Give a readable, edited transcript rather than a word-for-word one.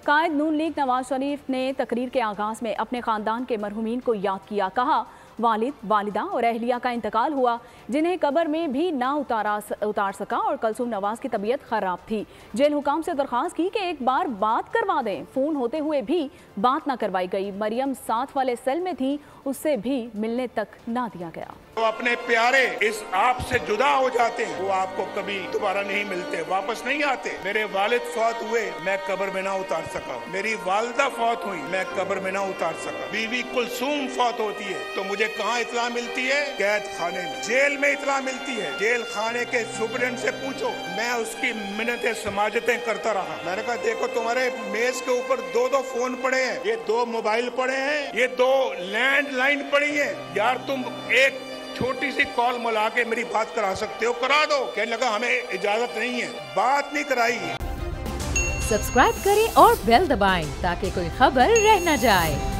कायद नून league Nawaz Sharif ने तकरीर के आगाज में अपने खानदान के मरहूमीन को याद किया। कहा, वालिद, वालिदा और अहलिया का इंतकाल हुआ, जिन्हें कब्र में भी ना उतार सका, और कलसूम नवाज की तबीयत खराब थी। जेल हुकाम से दरख्वास्त की कि एक बार बात करवा दें। फोन होते हुए भी बात ना करवाई गई। मरियम साथ वाले सेल में थी, उससे भी मिलने तक ना दिया गया। तो अपने प्यारे इस आप से जुदा हो जाते हैं, वो आपको कभी दोबारा नहीं मिलते, वापस नहीं आते। मेरे वालिद फौत हुए, मैं कब्र में ना उतार सका। मेरी वालिदा फौत हुई, मैं कब्र में ना उतार सका। बीवी कुलसूम फौत होती है तो मुझे कहाँ इतला मिलती है? कैद खाने में, जेल में इतला मिलती है। जेल खाने के सुपरिटेंडेंट से पूछो। मैं उसकी मिन्नतें समाजतें करता रहा। मैंने कहा, देखो तुम्हारे मेज के ऊपर दो फोन पड़े हैं, ये 2 मोबाइल पड़े हैं, ये 2 लैंडलाइन पड़ी है। यार तुम एक छोटी सी कॉल मिला के मेरी बात करा सकते हो, करा दो। कहने लगा, हमें इजाजत नहीं है। बात नहीं कराई। सब्सक्राइब करें और बेल दबाएं ताकि कोई खबर रह न जाए।